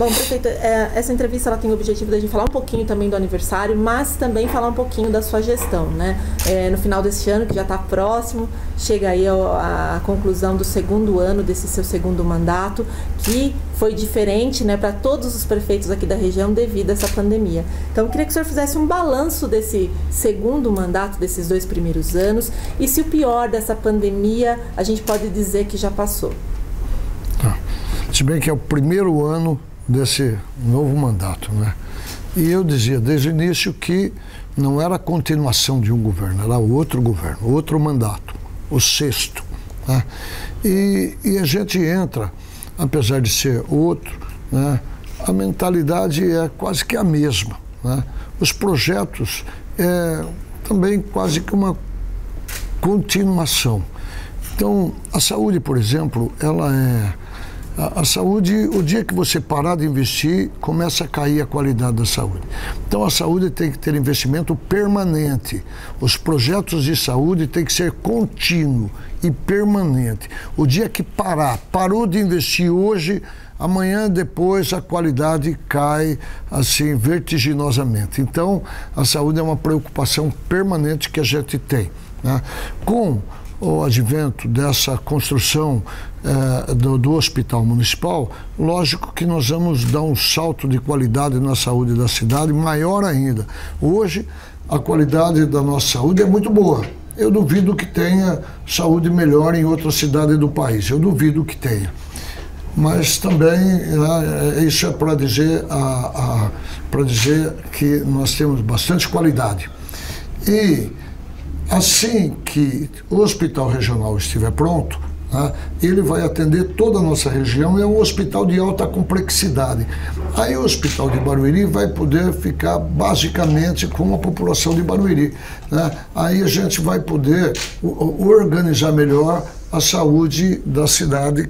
Bom, prefeito, essa entrevista ela tem o objetivo de a gente falar um pouquinho também do aniversário, mas também falar um pouquinho da sua gestão, né? No final deste ano, que já está próximo, chega aí a conclusão do segundo ano desse seu segundo mandato, que foi diferente, né, para todos os prefeitos aqui da região devido a essa pandemia. Então, eu queria que o senhor fizesse um balanço desse segundo mandato, desses 2 primeiros anos, e se o pior dessa pandemia a gente pode dizer que já passou. Se bem que é o primeiro ano desse novo mandato, né? E eu dizia desde o início que não era a continuação de um governo, era outro governo, outro mandato, o 6º, né? E a gente entra, apesar de ser outro, né, a mentalidade é quase que a mesma, né? Os projetos também quase que uma continuação. Então, a saúde, por exemplo, ela a saúde, o dia que você parar de investir, começa a cair a qualidade da saúde. Então a saúde tem que ter investimento permanente. Os projetos de saúde têm que ser contínuo e permanente. O dia que parou de investir hoje, amanhã depois a qualidade cai assim vertiginosamente. Então a saúde é uma preocupação permanente que a gente tem, né? Com o advento dessa construção do Hospital Municipal, lógico que nós vamos dar um salto de qualidade na saúde da cidade maior ainda. Hoje, a qualidade da nossa saúde é muito boa. Eu duvido que tenha saúde melhor em outra cidade do país. Eu duvido que tenha. Mas também isso é para dizer, para dizer que nós temos bastante qualidade. E assim que o hospital regional estiver pronto, né, ele vai atender toda a nossa região, é um hospital de alta complexidade. Aí o hospital de Barueri vai poder ficar basicamente com a população de Barueri, né? Aí a gente vai poder organizar melhor a saúde da cidade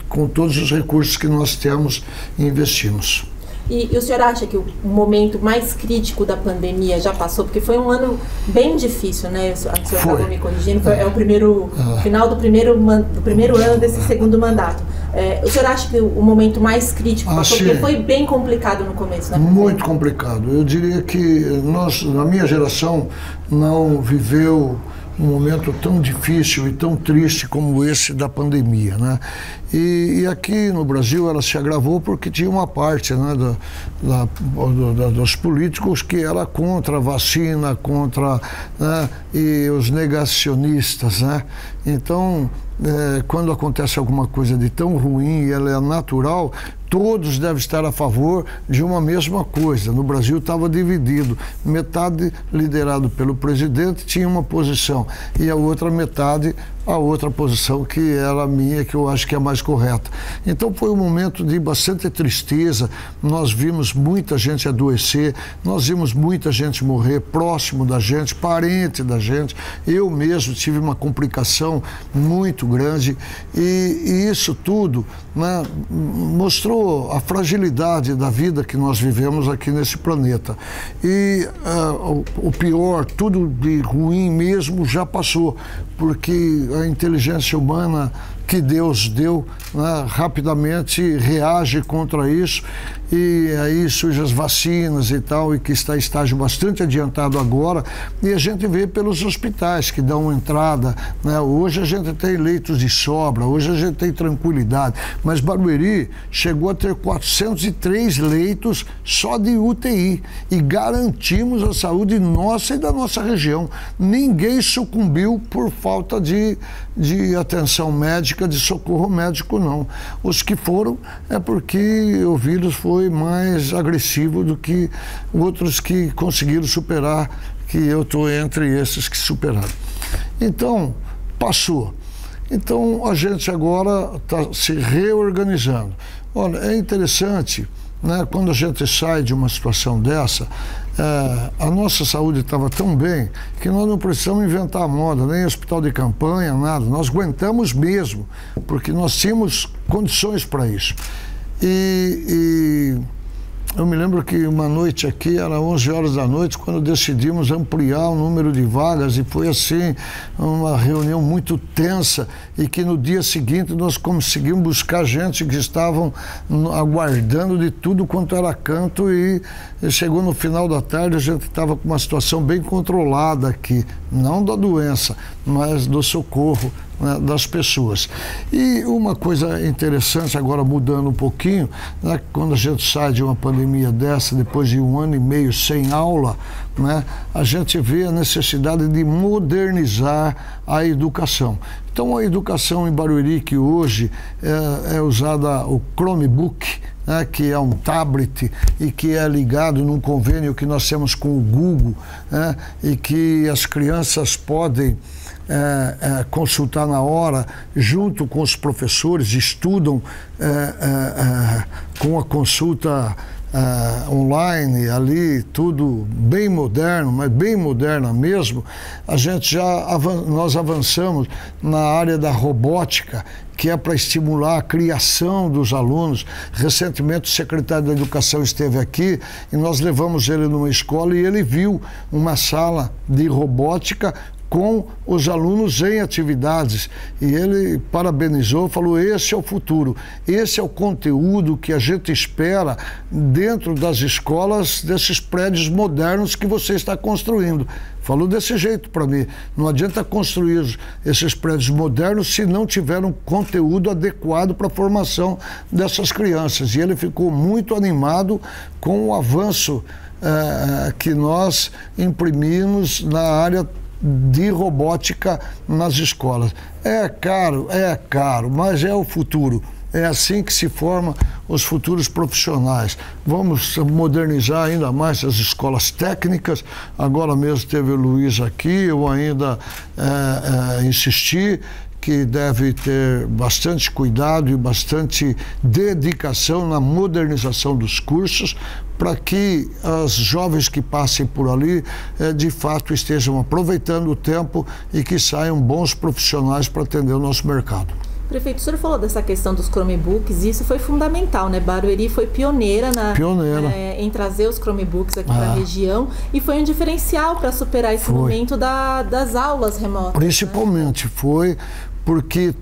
com todos os recursos que nós temos e investimos. E o senhor acha que o momento mais crítico da pandemia já passou? Porque foi um ano bem difícil, né? O senhor estava me corrigindo, é o final do primeiro ano desse segundo mandato. O senhor acha que o momento mais crítico passou? Porque foi bem complicado no começo, né? Muito complicado. Eu diria que nós, na minha geração, não viveu um momento tão difícil e tão triste como esse da pandemia, né? E aqui no Brasil ela se agravou porque tinha uma parte, né, dos políticos que era contra a vacina, contra, né, e os negacionistas, né? Então, quando acontece alguma coisa de tão ruim e ela é natural, todos devem estar a favor de uma mesma coisa. No Brasil estava dividido, metade liderado pelo presidente tinha uma posição e a outra metade a outra posição que era a minha, que eu acho que é a mais correta. Então foi um momento de bastante tristeza, nós vimos muita gente adoecer, nós vimos muita gente morrer próximo da gente, parente da gente, eu mesmo tive uma complicação muito grande e isso tudo, né, mostrou a fragilidade da vida que nós vivemos aqui nesse planeta. E o pior, tudo de ruim mesmo já passou, porque a inteligência humana que Deus deu, né, rapidamente reage contra isso e aí surgem as vacinas e tal, e que está em estágio bastante adiantado agora, e a gente vê pelos hospitais que dão entrada, né? Hoje a gente tem leitos de sobra, hoje a gente tem tranquilidade, mas Barueri chegou a ter 403 leitos só de UTI e garantimos a saúde nossa e da nossa região. Ninguém sucumbiu por falta de atenção médica, de socorro médico, não. Os que foram é porque o vírus foi mais agressivo do que outros que conseguiram superar, que eu estou entre esses que superaram. Então, passou. Então, a gente agora está se reorganizando. Olha, é interessante, né, quando a gente sai de uma situação dessa, a nossa saúde estava tão bem que nós não precisamos inventar moda, nem hospital de campanha, nada. Nós aguentamos mesmo, porque nós tínhamos condições para isso. E Eu me lembro que uma noite aqui, era 11 horas da noite, quando decidimos ampliar o número de vagas, e foi assim, uma reunião muito tensa, e que no dia seguinte nós conseguimos buscar gente que estavam aguardando de tudo quanto era canto, e chegou no final da tarde, a gente estava com uma situação bem controlada aqui, não da doença, mas do socorro, né, das pessoas. E uma coisa interessante, agora mudando um pouquinho, né, quando a gente sai de uma pandemia dessa, depois de 1 ano e meio sem aula, né, a gente vê a necessidade de modernizar a educação. Então, a educação em Barueri, que hoje é usada o Chromebook, né, que é um tablet e que é ligado num convênio que nós temos com o Google, né, e que as crianças podem consultar na hora, junto com os professores, estudam com a consulta online ali, tudo bem moderno, mas bem moderna mesmo. Nós avançamos na área da robótica, que é para estimular a criação dos alunos. Recentemente o secretário da Educação esteve aqui e nós levamos ele numa escola e ele viu uma sala de robótica com os alunos em atividades, e ele parabenizou, falou: esse é o futuro, esse é o conteúdo que a gente espera dentro das escolas, desses prédios modernos que você está construindo. Falou desse jeito para mim: não adianta construir esses prédios modernos se não tiver um conteúdo adequado para a formação dessas crianças. E ele ficou muito animado com o avanço que nós imprimimos na área de robótica nas escolas. É caro, mas é o futuro. É assim que se formam os futuros profissionais. Vamos modernizar ainda mais as escolas técnicas. Agora mesmo teve o Luiz aqui, eu ainda insisti que deve ter bastante cuidado e bastante dedicação na modernização dos cursos, para que os jovens que passem por ali, de fato, estejam aproveitando o tempo e que saiam bons profissionais para atender o nosso mercado. Prefeito, o senhor falou dessa questão dos Chromebooks, e isso foi fundamental, né? Barueri foi pioneira em trazer os Chromebooks aqui para a região, e foi um diferencial para superar esse momento das aulas remotas. Principalmente, né? Foi porque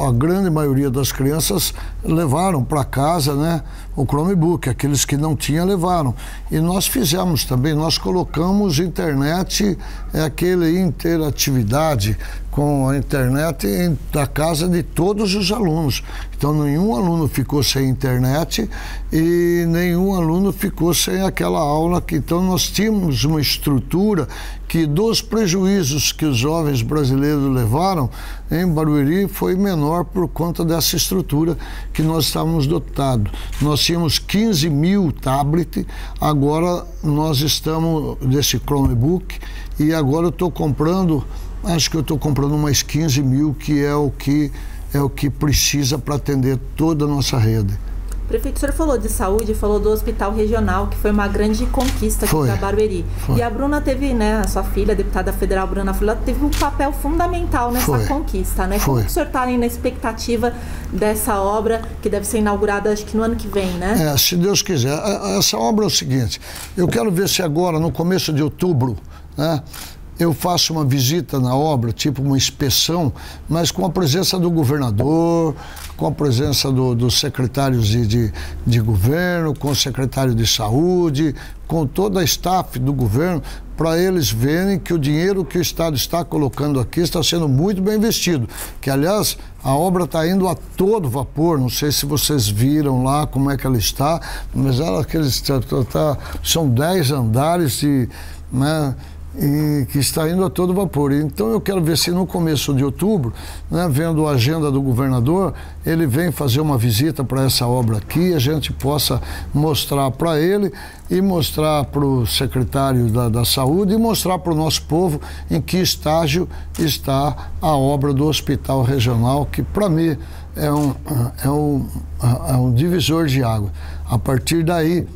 a grande maioria das crianças levaram para casa, né, o Chromebook, aqueles que não tinham levaram. E nós fizemos também, nós colocamos internet, aquele interatividade com a internet da casa de todos os alunos. Então nenhum aluno ficou sem internet e nenhum aluno ficou sem aquela aula. Então nós tínhamos uma estrutura que, dos prejuízos que os jovens brasileiros levaram, em Barueri foi menor por conta dessa estrutura que nós estávamos dotados. Nós tínhamos 15 mil tablets, agora nós estamos desse Chromebook, e agora eu estou comprando, acho que eu estou comprando mais 15 mil, que é o que precisa para atender toda a nossa rede. Prefeito, o senhor falou de saúde, falou do hospital regional, que foi uma grande conquista aqui para Barueri. E a Bruna teve, né, a sua filha, a deputada federal Bruna Fulano, teve um papel fundamental nessa conquista, né? Como o senhor está na expectativa dessa obra, que deve ser inaugurada, acho que no ano que vem, né? Se Deus quiser. Essa obra é o seguinte: eu quero ver se agora, no começo de outubro, né, eu faço uma visita na obra, tipo uma inspeção, mas com a presença do governador, com a presença dos secretários de governo, com o secretário de saúde, com toda a staff do governo, para eles verem que o dinheiro que o Estado está colocando aqui está sendo muito bem investido. Que, aliás, a obra está indo a todo vapor. Não sei se vocês viram lá como é que ela está, mas são 10 andares né, e que está indo a todo vapor. Então eu quero ver se no começo de outubro, né, vendo a agenda do governador, ele vem fazer uma visita para essa obra aqui, a gente possa mostrar para ele e mostrar para o secretário da Saúde e mostrar para o nosso povo em que estágio está a obra do Hospital Regional, que para mim é um divisor de água. A partir daí,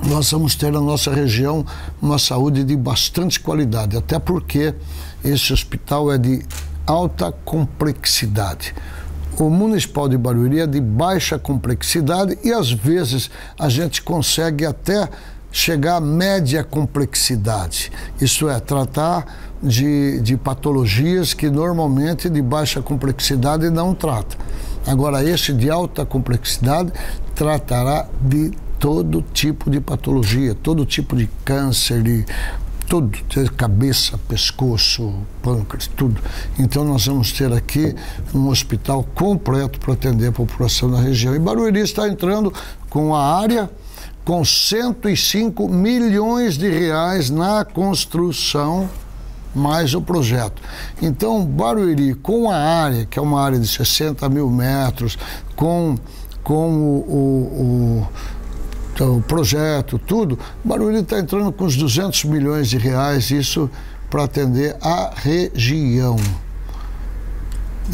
nós vamos ter na nossa região uma saúde de bastante qualidade, até porque esse hospital é de alta complexidade. o Municipal de Barueri é de baixa complexidade e às vezes a gente consegue até chegar à média complexidade. Isso é, tratar de patologias que normalmente de baixa complexidade não trata. Agora, esse de alta complexidade tratará de todo tipo de patologia, todo tipo de câncer, de tudo, cabeça, pescoço, pâncreas, tudo. Então nós vamos ter aqui um hospital completo para atender a população da região. E Barueri está entrando com a área com 105 milhões de reais na construção, mais o projeto. Então, Barueri, com a área, que é uma área de 60 mil metros, com o projeto, tudo, Barueri está entrando com os 200 milhões de reais, isso para atender a região.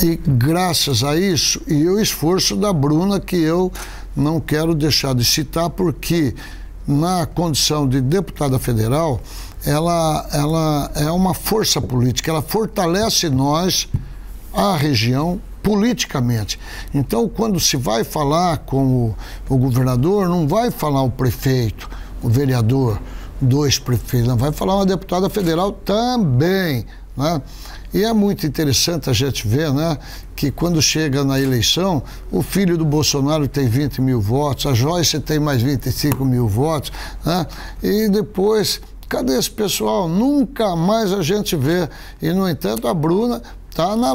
E graças a isso, e o esforço da Bruna, que eu não quero deixar de citar, porque na condição de deputada federal, ela é uma força política, ela fortalece nós, a região, politicamente. Então, quando se vai falar com o governador, não vai falar o prefeito, o vereador, 2 prefeitos, não vai falar uma deputada federal também, né? E é muito interessante a gente ver, né, que quando chega na eleição, o filho do Bolsonaro tem 20 mil votos, a Joyce tem mais 25 mil votos, né? E depois, cadê esse pessoal? Nunca mais a gente vê. E, no entanto, a Bruna está na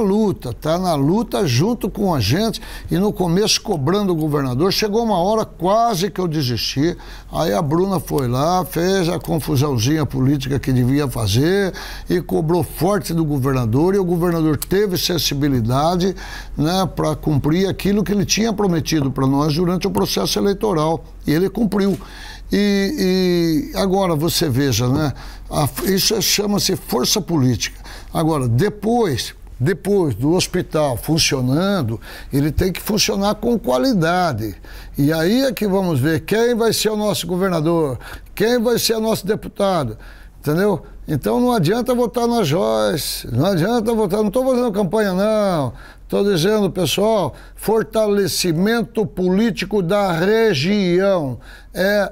luta junto com a gente, e no começo cobrando o governador. Chegou uma hora quase que eu desisti, aí a Bruna foi lá, fez a confusãozinha política que devia fazer e cobrou forte do governador, e o governador teve sensibilidade, né, para cumprir aquilo que ele tinha prometido para nós durante o processo eleitoral, e ele cumpriu. E agora você veja, né, isso chama-se força política. Agora, depois do hospital funcionando, ele tem que funcionar com qualidade. E aí é que vamos ver quem vai ser o nosso governador, quem vai ser o nosso deputado, entendeu? Então não adianta votar na Joyce, não adianta votar, não estou fazendo campanha não, estou dizendo, pessoal, fortalecimento político da região.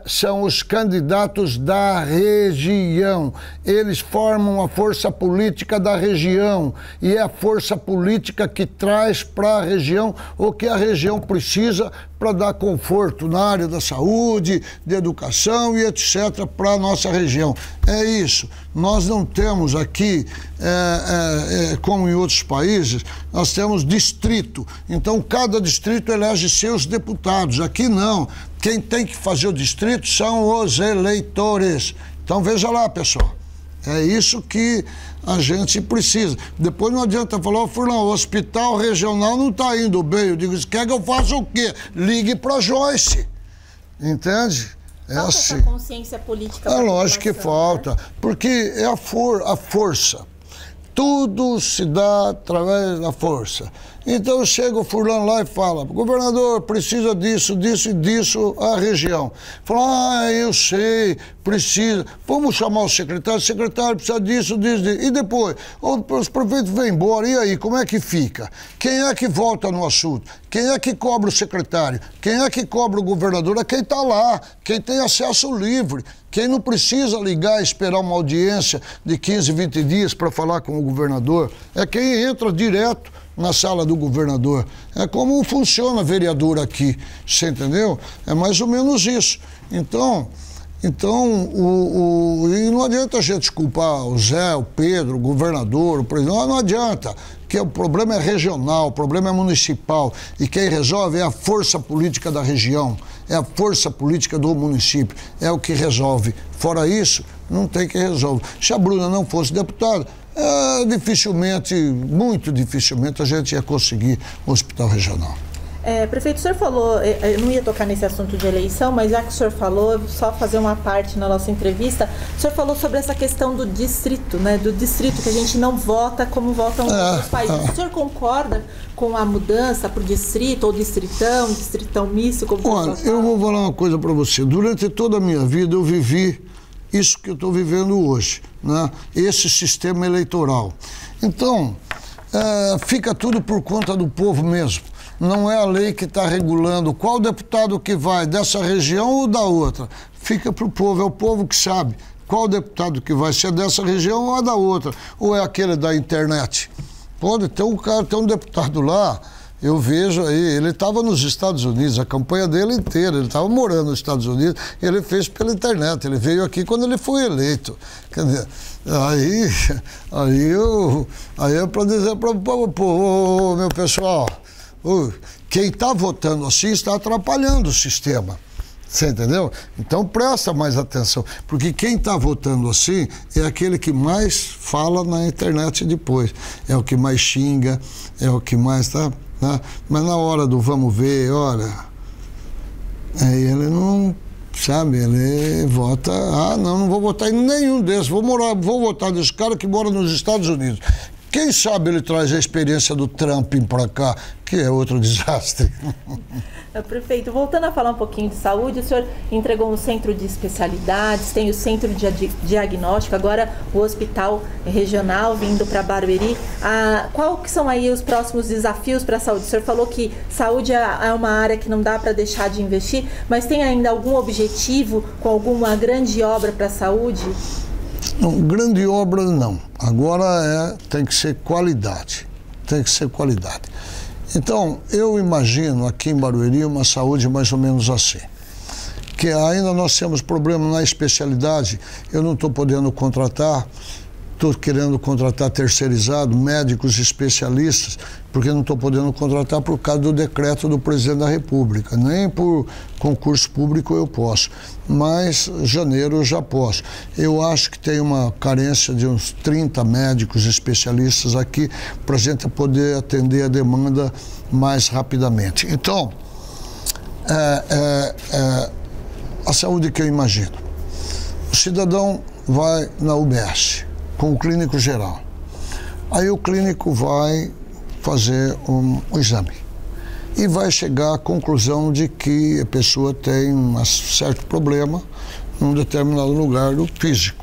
São os candidatos da região. Eles formam a força política da região, e é a força política que traz para a região o que a região precisa para dar conforto na área da saúde, de educação e etc. para a nossa região. É isso. Nós não temos aqui, como em outros países, nós temos distrito. Então, cada distrito elege seus deputados. Aqui não. Quem tem que fazer o distrito são os eleitores. Então, veja lá, pessoal. É isso que a gente precisa. Depois não adianta falar, Furlan, o hospital regional não está indo bem. Eu digo, quer que eu faça o quê? Ligue para a Joyce. Entende? Falta assim. Essa consciência política. É lógico que falta, né? Porque é a força. Tudo se dá através da força. Então chega o fulano lá e fala, governador, precisa disso, disso e disso a região. Fala, eu sei, precisa. Vamos chamar o secretário precisa disso, disso. E depois, os prefeitos vêm embora, e aí, como é que fica? Quem é que volta no assunto? Quem é que cobra o secretário? Quem é que cobra o governador? É quem está lá, quem tem acesso livre. Quem não precisa ligar e esperar uma audiência de 15, 20 dias para falar com o governador, é quem entra direto na sala do governador. É como funciona vereador aqui, você entendeu? É mais ou menos isso. Então e não adianta a gente culpar o Zé, o Pedro, o governador, o presidente, não adianta, porque o problema é regional, o problema é municipal, e quem resolve é a força política da região, é a força política do município, é o que resolve. Fora isso, não tem quem resolve. Se a Bruna não fosse deputada, dificilmente, muito dificilmente, a gente ia conseguir um hospital regional. Prefeito, o senhor falou, eu não ia tocar nesse assunto de eleição, mas já que o senhor falou, só fazer uma parte na nossa entrevista, o senhor falou sobre essa questão do distrito, né? Do distrito, que a gente não vota como votam outros países. O senhor concorda com a mudança para o distrito, ou distritão misto? Olha, eu vou falar uma coisa para você. Durante toda a minha vida eu vivi isso que eu estou vivendo hoje, né? Esse sistema eleitoral. Então, fica tudo por conta do povo mesmo. não é a lei que está regulando qual deputado que vai dessa região ou da outra. Fica para o povo, é o povo que sabe qual deputado que vai ser dessa região ou da outra, ou é aquele da internet. Pode ter um deputado lá, eu vejo aí, ele estava nos Estados Unidos, a campanha dele inteira, ele estava morando nos Estados Unidos, ele fez pela internet, ele veio aqui quando ele foi eleito. Quer dizer, aí é para dizer para o povo, meu pessoal, quem está votando assim está atrapalhando o sistema. Você entendeu? Então presta mais atenção, porque quem está votando assim é aquele que mais fala na internet depois, é o que mais xinga, é o que mais tá, né? Mas na hora do vamos ver, olha, aí ele não, sabe, ele vota, não vou votar em nenhum desses, vou votar nesse cara que mora nos Estados Unidos. Quem sabe ele traz a experiência do Trump para cá, que é outro desastre. Prefeito, voltando a falar um pouquinho de saúde, o senhor entregou um centro de especialidades, tem o centro de diagnóstico, agora o hospital regional vindo para Barueri. Qual que são aí os próximos desafios para a saúde? O senhor falou que saúde é uma área que não dá para deixar de investir, mas tem ainda algum objetivo com alguma grande obra para a saúde? Não, grande obra não. Agora tem que ser qualidade. Tem que ser qualidade. Então, eu imagino aqui em Barueri uma saúde mais ou menos assim. Que ainda nós temos problema na especialidade, eu não estou podendo contratar, estou querendo contratar terceirizado, médicos especialistas, porque não estou podendo contratar por causa do decreto do presidente da República. Nem por concurso público eu posso, mas janeiro eu já posso. Eu acho que tem uma carência de uns 30 médicos especialistas aqui para a gente poder atender a demanda mais rapidamente. Então, a saúde que eu imagino. O cidadão vai na UBS com o clínico geral. Aí o clínico vai fazer um exame e vai chegar à conclusão de que a pessoa tem um certo problema num determinado lugar do físico.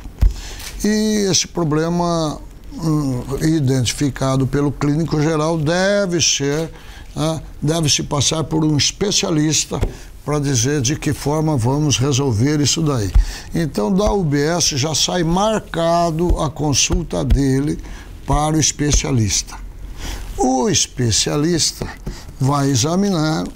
E esse problema identificado pelo clínico geral deve-se passar por um especialista para dizer de que forma vamos resolver isso daí. Então, da UBS já sai marcado a consulta dele para o especialista. O especialista vai examinar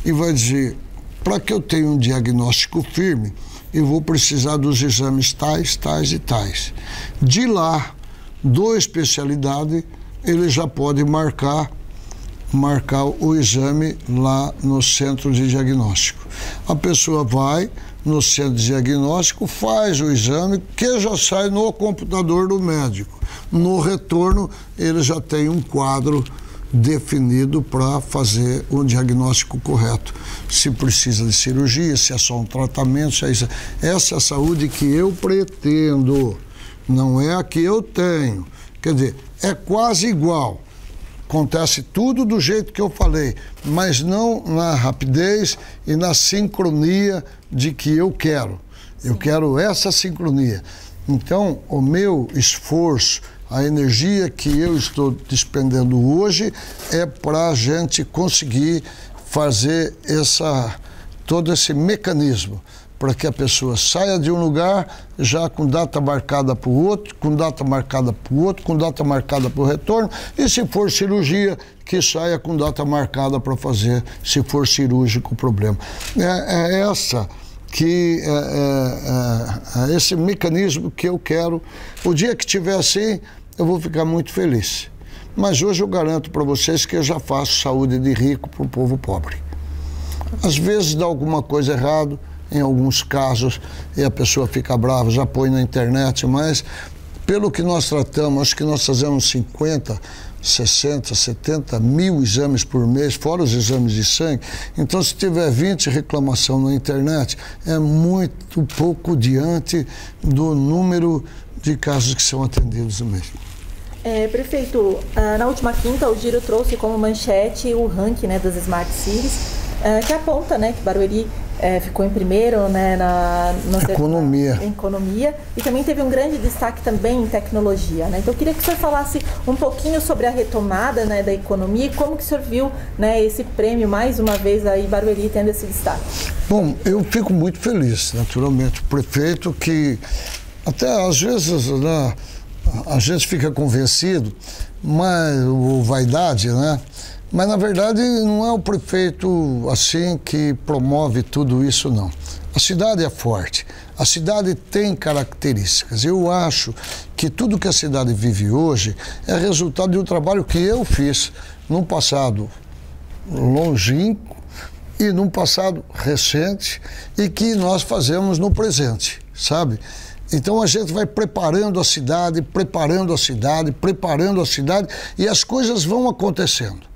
e vai dizer, para que eu tenha um diagnóstico firme, eu vou precisar dos exames tais, tais e tais. De lá, do especialidade, ele já pode marcar o exame lá no centro de diagnóstico. A pessoa vai no centro de diagnóstico, faz o exame, que já sai no computador do médico. No retorno, ele já tem um quadro definido para fazer o diagnóstico correto. Se precisa de cirurgia, se é só um tratamento, se é isso. Essa é a saúde que eu pretendo, não é a que eu tenho. Quer dizer, é quase igual. Acontece tudo do jeito que eu falei, mas não na rapidez e na sincronia de que eu quero. Eu quero essa sincronia. Então, o meu esforço, a energia que eu estou despendendo hoje é para a gente conseguir fazer todo esse mecanismo, para que a pessoa saia de um lugar já com data marcada para o outro, com data marcada para o outro, com data marcada para o retorno, e se for cirurgia, que saia com data marcada para fazer, se for cirúrgico, o problema. Esse mecanismo que eu quero. O dia que tiver assim, eu vou ficar muito feliz. Mas hoje eu garanto para vocês que eu já faço saúde de rico para o povo pobre. Às vezes dá alguma coisa errada, em alguns casos, e a pessoa fica brava, já põe na internet, mas pelo que nós tratamos, acho que nós fazemos 50, 60, 70 mil exames por mês, fora os exames de sangue. Então, se tiver 20 reclamações na internet, é muito pouco diante do número de casos que são atendidos no mês. Prefeito, na última quinta, o Giro trouxe como manchete o ranking, né, das Smart Cities, que aponta, né, que Barueri ficou em primeiro, né, na economia, e também teve um grande destaque também em tecnologia, né? Então eu queria que o senhor falasse um pouquinho sobre a retomada, né, da economia e como que o senhor viu, né, esse prêmio, mais uma vez aí, Barueri tendo esse destaque. Bom, eu fico muito feliz, naturalmente, o prefeito que até às vezes, né, a gente fica convencido, mas o vaidade, né? Mas, na verdade, não é o prefeito assim que promove tudo isso, não. A cidade é forte, a cidade tem características. Eu acho que tudo que a cidade vive hoje é resultado de um trabalho que eu fiz num passado longínquo e num passado recente e que nós fazemos no presente, sabe? Então a gente vai preparando a cidade, e as coisas vão acontecendo.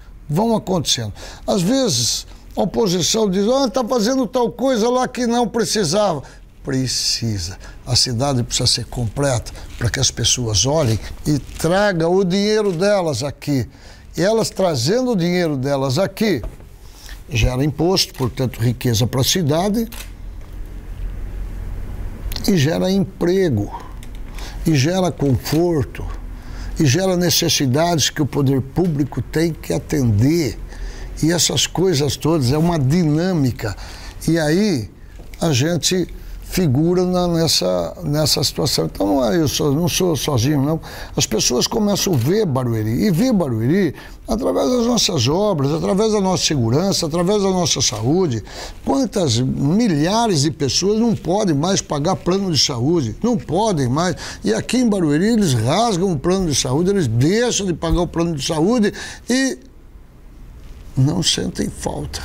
Às vezes a oposição diz, está fazendo tal coisa lá que não precisava. Precisa. A cidade precisa ser completa para que as pessoas olhem e tragam o dinheiro delas aqui. E elas trazendo o dinheiro delas aqui, gera imposto, portanto riqueza para a cidade, e gera emprego, e gera conforto, e gera necessidades que o poder público tem que atender. E essas coisas todas, é uma dinâmica. E aí a gente figura nessa situação. Então não sou sozinho, não. As pessoas começam a ver Barueri, e ver Barueri através das nossas obras, através da nossa segurança, através da nossa saúde. Quantas milhares de pessoas não podem mais pagar plano de saúde? Não podem mais. E aqui em Barueri eles rasgam o plano de saúde, eles deixam de pagar o plano de saúde e não sentem falta,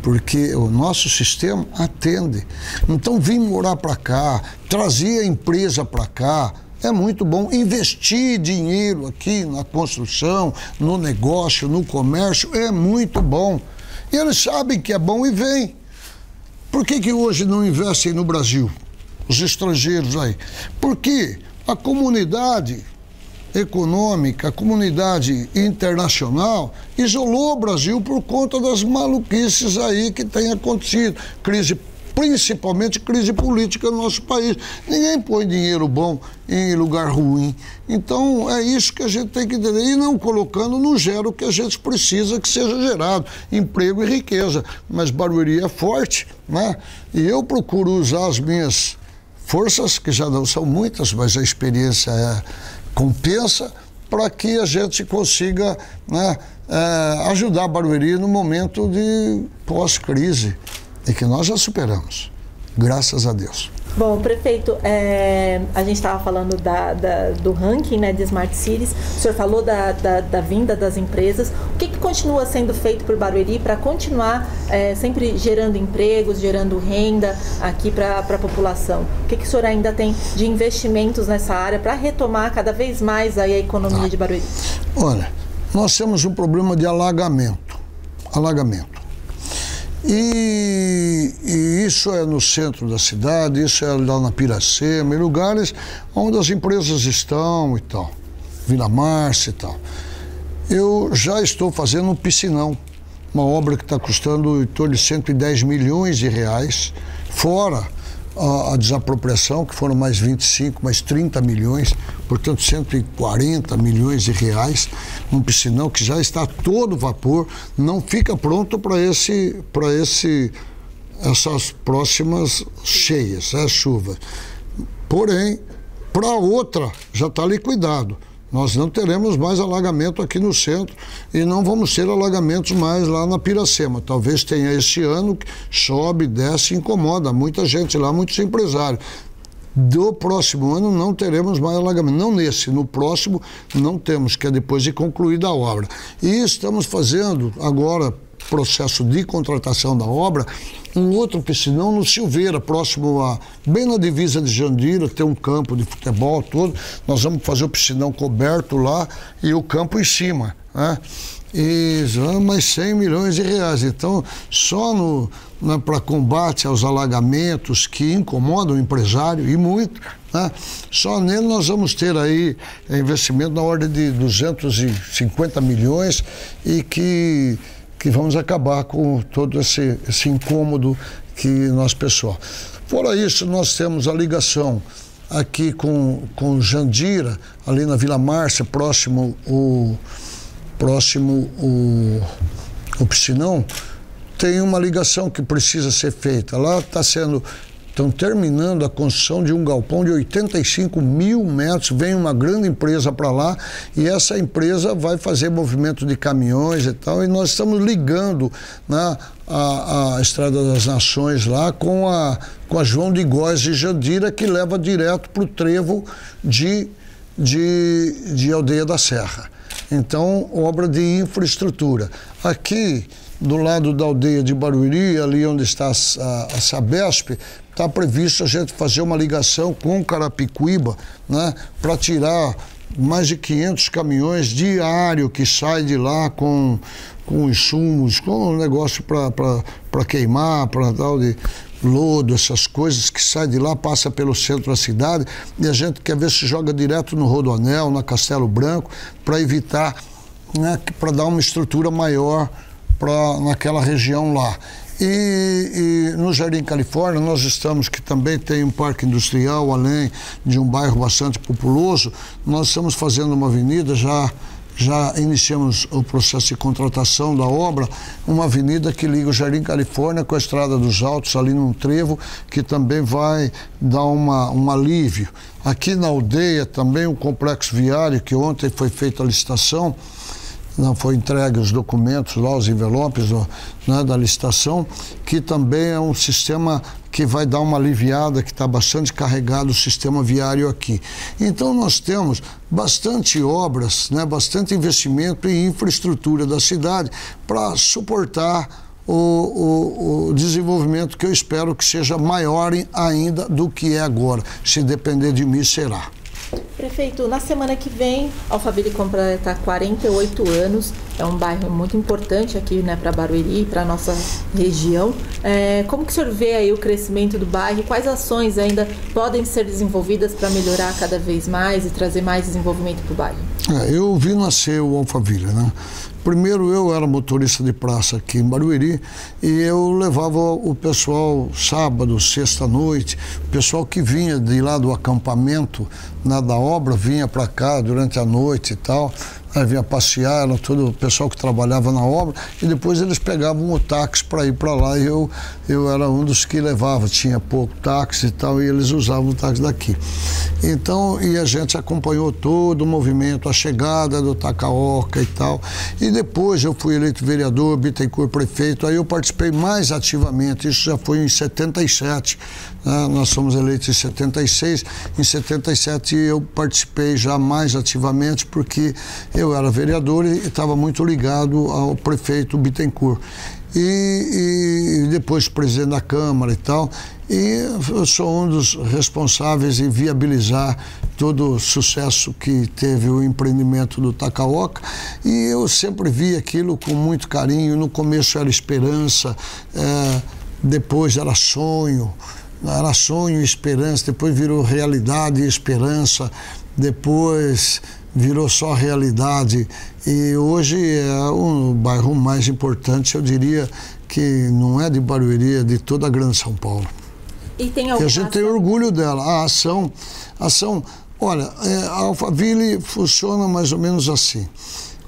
porque o nosso sistema atende. Então vim morar para cá, trazer a empresa para cá, é muito bom. Investir dinheiro aqui na construção, no negócio, no comércio, é muito bom. E eles sabem que é bom e vêm. Por que hoje não investem no Brasil, os estrangeiros aí? Porque a comunidade econômica, a comunidade internacional isolou o Brasil por conta das maluquices aí que tem acontecido. Principalmente crise política no nosso país. Ninguém põe dinheiro bom em lugar ruim. Então é isso que a gente tem que entender. E não colocando, não gera o que a gente precisa que seja gerado, emprego e riqueza. Mas Barueri é forte, né? E eu procuro usar as minhas forças, que já não são muitas, mas a experiência compensa, para que a gente consiga, né, ajudar Barueri no momento de pós-crise, e que nós já superamos, graças a Deus. Bom, prefeito, a gente estava falando do ranking, né, de Smart Cities, o senhor falou da vinda das empresas. O que continua sendo feito por Barueri para continuar sempre gerando empregos, gerando renda aqui para a população? O que o senhor ainda tem de investimentos nessa área para retomar cada vez mais aí a economia de Barueri? Olha, nós temos um problema de alagamento. E isso é no centro da cidade, isso é lá na Piracema, em lugares onde as empresas estão e tal, Vila Márcia e tal. Eu já estou fazendo um piscinão, uma obra que está custando em torno de 110 milhões de reais, fora a desapropriação, que foram mais 25, mais 30 milhões, portanto 140 milhões de reais, um piscinão que já está todo vapor, não fica pronto para essas próximas cheias, chuvas. Porém, para outra já está liquidado. Nós não teremos mais alagamento aqui no centro e não vamos ter alagamentos mais lá na Piracema. Talvez tenha esse ano que sobe, desce e incomoda muita gente lá, muitos empresários. Do próximo ano não teremos mais alagamento. Não nesse, no próximo não temos, que é depois de concluída a obra. E estamos fazendo agora, processo de contratação da obra, um outro piscinão no Silveira, próximo bem na divisa de Jandira, tem um campo de futebol todo. Nós vamos fazer o piscinão coberto lá e o campo em cima, né? E mais 100 milhões de reais. Então, só para combate aos alagamentos que incomodam o empresário, e muito, né? Só nele nós vamos ter aí investimento na ordem de 250 milhões e que vamos acabar com todo esse incômodo nosso pessoal. Fora isso, nós temos a ligação aqui com Jandira, ali na Vila Márcia, próximo o Piscinão, tem uma ligação que precisa ser feita. Lá estão terminando a construção de um galpão de 85 mil metros, vem uma grande empresa para lá e essa empresa vai fazer movimento de caminhões e tal, e nós estamos ligando, né, a Estrada das Nações lá com a João de Góes e Jandira, que leva direto para o trevo de Aldeia da Serra. Então, obra de infraestrutura. Aqui, do lado da aldeia de Barueri, ali onde está a Sabesp, está previsto a gente fazer uma ligação com Carapicuíba, né, para tirar mais de 500 caminhões diário que saem de lá com insumos, com um negócio para queimar, para tal de lodo, essas coisas que saem de lá, passa pelo centro da cidade, e a gente quer ver se joga direto no Rodoanel, na Castelo Branco, para evitar, né, para dar uma estrutura maior naquela região lá. E no Jardim Califórnia nós estamos, que também tem um parque industrial, além de um bairro bastante populoso, nós estamos fazendo uma avenida, já iniciamos o processo de contratação da obra, uma avenida que liga o Jardim Califórnia com a Estrada dos Altos, ali num trevo, que também vai dar um alívio. Aqui na aldeia também um complexo viário, que ontem foi feita a licitação, não foi entregue os documentos lá, os envelopes, né, da licitação, que também é um sistema que vai dar uma aliviada, que está bastante carregado o sistema viário aqui. Então nós temos bastante obras, né, bastante investimento em infraestrutura da cidade para suportar o desenvolvimento, que eu espero que seja maior ainda do que é agora. Se depender de mim, será. Prefeito, na semana que vem, Alphaville completa 48 anos, é um bairro muito importante aqui, né, para Barueri, para a nossa região. Como que o senhor vê aí o crescimento do bairro? Quais ações ainda podem ser desenvolvidas para melhorar cada vez mais e trazer mais desenvolvimento para o bairro? Eu vi nascer o Alphaville, né? Primeiro, eu era motorista de praça aqui em Barueri e eu levava o pessoal sábado, sexta-noite, o pessoal que vinha de lá do acampamento, né, da obra, vinha para cá durante a noite e tal, aí vinha passear, era todo o pessoal que trabalhava na obra, e depois eles pegavam o táxi para ir para lá, e eu era um dos que levava, tinha pouco táxi e tal, e eles usavam o táxi daqui. Então, e a gente acompanhou todo o movimento, a chegada do Tacaoca e tal, e depois eu fui eleito vereador, Bittencourt prefeito, aí eu participei mais ativamente, isso já foi em 77, né? Nós fomos eleitos em 76, em 77 eu participei já mais ativamente, porque eu era vereador e estava muito ligado ao prefeito Bittencourt. E depois presidente da Câmara e tal, e eu sou um dos responsáveis em viabilizar todo o sucesso que teve o empreendimento do Tacaoca, e eu sempre vi aquilo com muito carinho. No começo era esperança, depois era sonho e esperança, depois virou realidade e esperança, depois virou só realidade, e hoje é o bairro mais importante, eu diria, que não é de Barueri, é de toda a Grande São Paulo. E tem a gente tem orgulho dela. A ação, olha, a Alphaville funciona mais ou menos assim.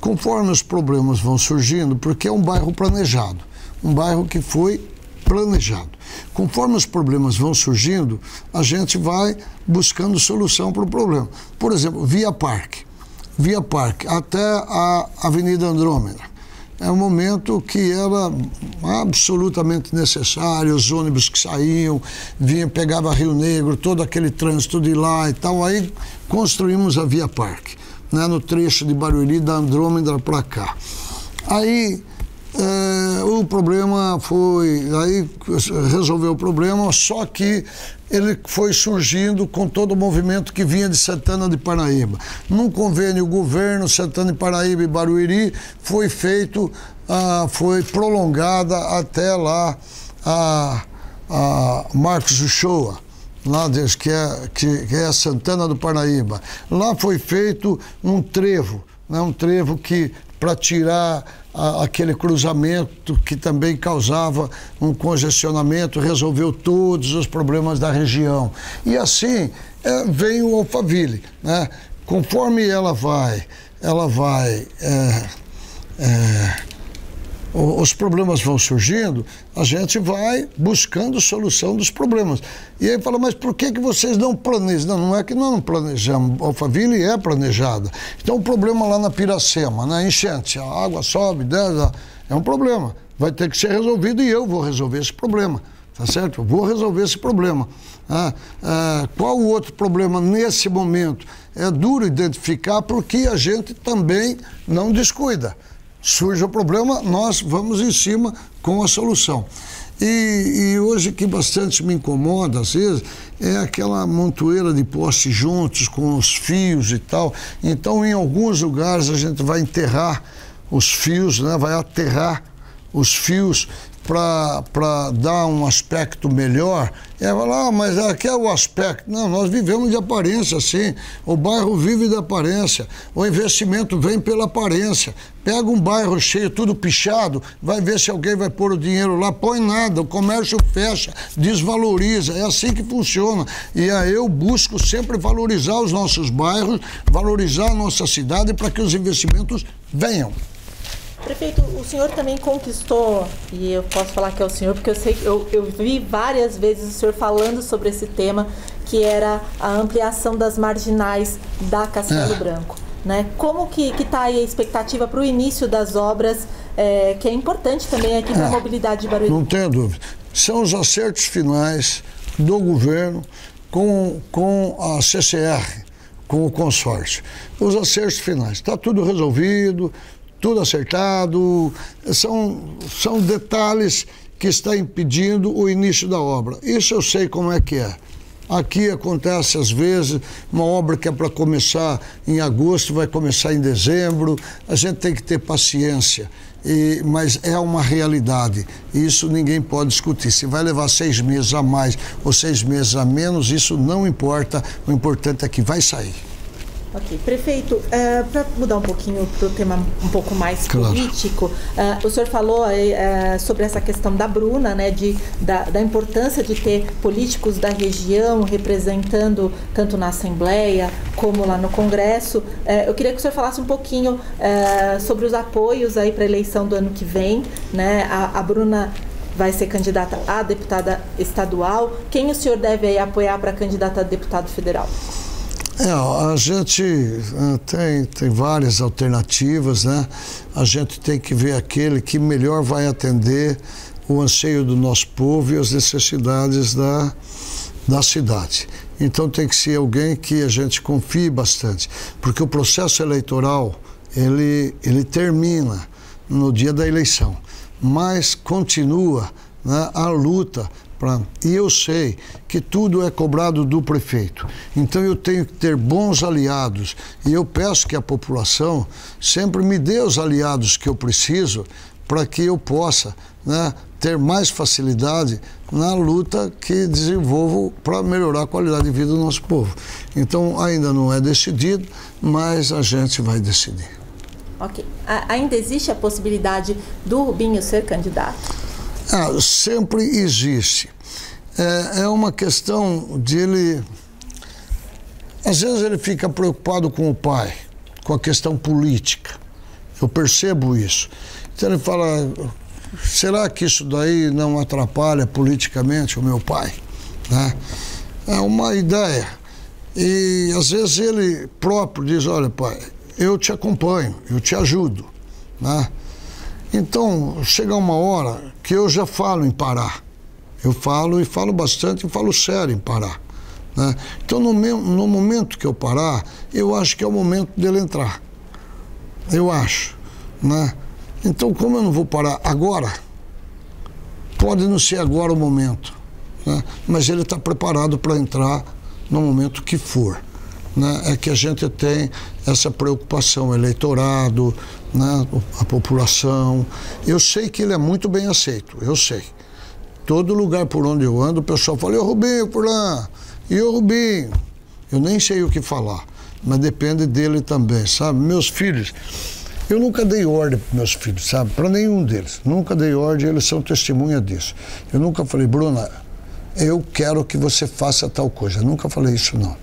Conforme os problemas vão surgindo, porque é um bairro planejado, um bairro que foi planejado. Conforme os problemas vão surgindo, a gente vai buscando solução para o problema. Por exemplo, Via Parque até a Avenida Andrômeda. É um momento que era absolutamente necessário, os ônibus que saíam, pegava Rio Negro, todo aquele trânsito de lá e tal. Aí construímos a Via Parque, né, no trecho de Barueri, da Andrômeda para cá. Aí o problema foi, aí resolveu o problema, só que ele foi surgindo com todo o movimento que vinha de Santana de Parnaíba. Num convênio governo, Santana de Parnaíba e Barueri, foi feito, foi prolongada até lá a Marcos Uchoa, lá que é Santana do Parnaíba. Lá foi feito um trevo, né, um trevo que para tirar aquele cruzamento que também causava um congestionamento, resolveu todos os problemas da região. E assim vem o Alphaville, né? Conforme ela vai os problemas vão surgindo, a gente vai buscando solução dos problemas. E aí fala, mas por que vocês não planejam? Não é que nós não planejamos, Alphaville é planejada. Então o problema lá na Piracema, na enchente, a água sobe, desce, é um problema. Vai ter que ser resolvido e eu vou resolver esse problema, tá certo? Eu vou resolver esse problema. Qual o outro problema nesse momento? É duro identificar porque a gente também não descuida. Surge o problema, nós vamos em cima com a solução. E hoje que bastante me incomoda, às vezes, é aquela montoeira de postes juntos, com os fios e tal. Então, em alguns lugares, a gente vai enterrar os fios, né? Vai aterrar os fios para dar um aspecto melhor. Vai lá, mas aqui é o aspecto. Não, nós vivemos de aparência, sim. O bairro vive de aparência. O investimento vem pela aparência. Pega um bairro cheio, tudo pichado, vai ver se alguém vai pôr o dinheiro lá, põe nada, o comércio fecha, desvaloriza. É assim que funciona. E aí eu busco sempre valorizar os nossos bairros, valorizar a nossa cidade para que os investimentos venham. Prefeito, o senhor também conquistou, e eu posso falar que é o senhor, porque eu vi várias vezes o senhor falando sobre esse tema, que era a ampliação das marginais da Castelo Branco. Né? Como que está aí a expectativa para o início das obras, que é importante também aqui para a mobilidade de Barueri? Não tenho dúvida. São os acertos finais do governo com a CCR, com o consórcio. Os acertos finais. Está tudo resolvido, tudo acertado, são detalhes que estão impedindo o início da obra. Isso eu sei como é que é. Aqui acontece, às vezes, uma obra que é para começar em agosto, vai começar em dezembro. A gente tem que ter paciência, mas é uma realidade. Isso ninguém pode discutir. Se vai levar 6 meses a mais ou 6 meses a menos, isso não importa. O importante é que vai sair. Ok. Prefeito, para mudar um pouquinho para o tema um pouco mais político, o senhor falou sobre essa questão da Bruna, né, da importância de ter políticos da região representando tanto na Assembleia como lá no Congresso. Eu queria que o senhor falasse um pouquinho sobre os apoios aí para a eleição do ano que vem, né? A Bruna vai ser candidata a deputada estadual. Quem o senhor deve aí apoiar para candidata a deputado federal? A gente tem várias alternativas, né? A gente tem que ver aquele que melhor vai atender o anseio do nosso povo e as necessidades da cidade. Então tem que ser alguém que a gente confie bastante, porque o processo eleitoral, ele termina no dia da eleição, mas continua, né, a luta. E eu sei que tudo é cobrado do prefeito, então eu tenho que ter bons aliados e eu peço que a população sempre me dê os aliados que eu preciso para que eu possa, né, ter mais facilidade na luta que desenvolvo para melhorar a qualidade de vida do nosso povo. Então ainda não é decidido, mas a gente vai decidir. Ok. Ainda existe a possibilidade do Rubinho ser candidato? Sempre existe. É uma questão de ele... Às vezes ele fica preocupado com o pai, com a questão política. Eu percebo isso. Então ele fala, será que isso daí não atrapalha politicamente o meu pai? Né? É uma ideia. E às vezes ele próprio diz, olha pai, eu te acompanho, eu te ajudo. Né? Então, chega uma hora que eu já falo em parar. Eu falo e falo bastante e falo sério em parar. Né? Então, no momento que eu parar, eu acho que é o momento dele entrar. Eu acho. Né? Então, como eu não vou parar agora, pode não ser agora o momento. Né? Mas ele está preparado para entrar no momento que for. Né? É que a gente tem essa preocupação, eleitorado, né? A população. Eu sei que ele é muito bem aceito, eu sei. Todo lugar por onde eu ando, o pessoal fala, e o Rubinho por lá, e o Rubinho. Eu nem sei o que falar, mas depende dele também, sabe? Meus filhos, Eu nunca dei ordem para meus filhos, sabe? Para nenhum deles. Nunca dei ordem, eles são testemunha disso. Eu nunca falei, Bruna, eu quero que você faça tal coisa. Eu nunca falei isso, não.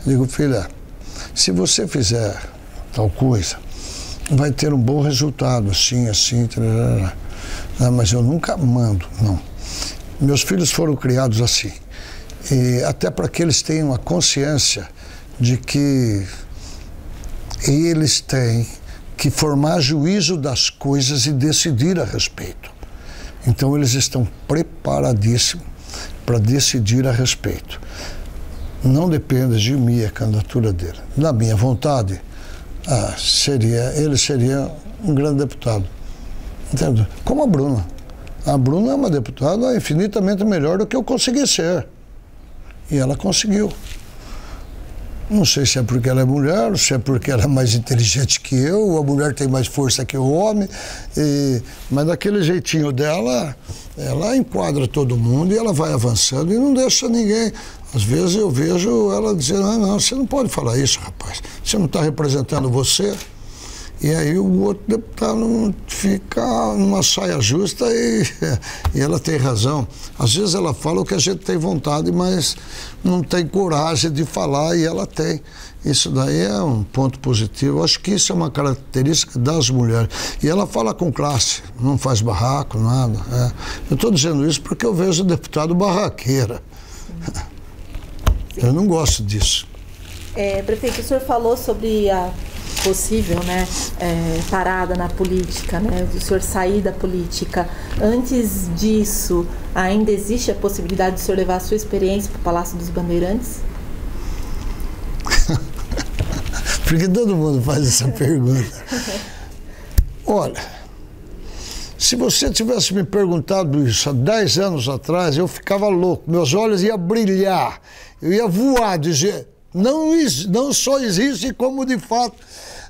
Eu digo, filha, se você fizer tal coisa, vai ter um bom resultado, assim, assim, mas eu nunca mando, não. Meus filhos foram criados assim. E até para que eles tenham a consciência de que eles têm que formar juízo das coisas e decidir a respeito. Então eles estão preparadíssimos para decidir a respeito. Não depende de mim a candidatura dele. Da minha vontade, ele seria um grande deputado. Entendeu? Como a Bruna. A Bruna é uma deputada infinitamente melhor do que eu consegui ser. E ela conseguiu. Não sei se é porque ela é mulher, se é porque ela é mais inteligente que eu, a mulher tem mais força que o homem, mas daquele jeitinho dela, ela enquadra todo mundo e ela vai avançando e não deixa ninguém. Às vezes eu vejo ela dizendo, não, você não pode falar isso, rapaz, você não está representando você. E aí o outro deputado fica numa saia justa e ela tem razão. Às vezes ela fala o que a gente tem vontade, mas não tem coragem de falar e ela tem. Isso daí é um ponto positivo. Acho que isso é uma característica das mulheres. E ela fala com classe, não faz barraco, nada. Eu estou dizendo isso porque eu vejo o deputado barraqueira. Eu não gosto disso. Prefeito, o senhor falou sobre a possível, né, parada na política, né, do senhor sair da política. Antes disso, ainda existe a possibilidade de o senhor levar a sua experiência para o Palácio dos Bandeirantes? Porque todo mundo faz essa pergunta. Olha, se você tivesse me perguntado isso há 10 anos atrás, eu ficava louco, meus olhos iam brilhar, eu ia voar, dizer, não só existe, como de fato.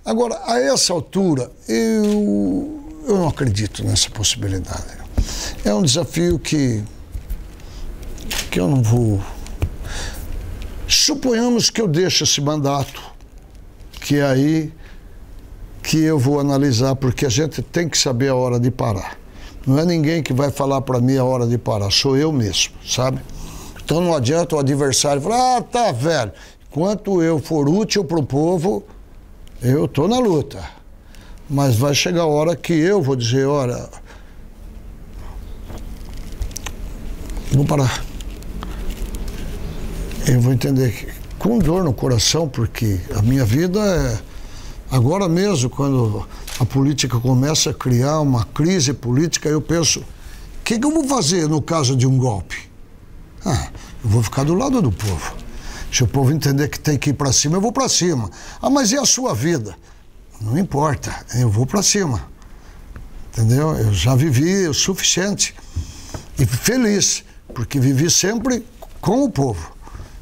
Agora, a essa altura, eu não acredito nessa possibilidade. É um desafio que eu não vou... Suponhamos que eu deixe esse mandato, que é aí que eu vou analisar, porque a gente tem que saber a hora de parar. Não é ninguém que vai falar para mim a hora de parar, sou eu mesmo, sabe? Então não adianta o adversário falar, tá velho, enquanto eu for útil para o povo, eu estou na luta. Mas vai chegar a hora que eu vou dizer, olha, vou parar. Eu vou entender que, com dor no coração, porque a minha vida é... Agora mesmo, quando a política começa a criar uma crise política, eu penso, o que eu vou fazer no caso de um golpe? Eu vou ficar do lado do povo. Se o povo entender que tem que ir para cima, eu vou para cima. Mas e a sua vida? Não importa, eu vou para cima. Entendeu? Eu já vivi o suficiente. E feliz, porque vivi sempre com o povo,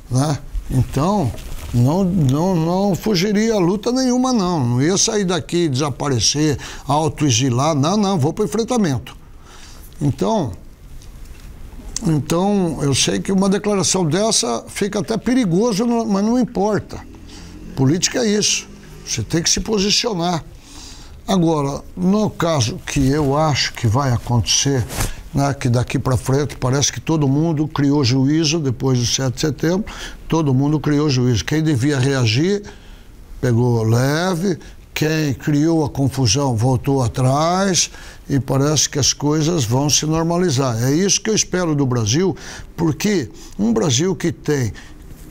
né? Então, não fugiria a luta nenhuma, não. Não ia sair daqui, desaparecer, autoexilar. Não, vou para o enfrentamento. Então, eu sei que uma declaração dessa fica até perigoso, mas não importa. Política é isso. Você tem que se posicionar. Agora, no caso que eu acho que vai acontecer, né, que daqui para frente parece que todo mundo criou juízo depois do 7 de setembro, todo mundo criou juízo. Quem devia reagir, pegou leve, quem criou a confusão voltou atrás e parece que as coisas vão se normalizar. É isso que eu espero do Brasil, porque um Brasil que tem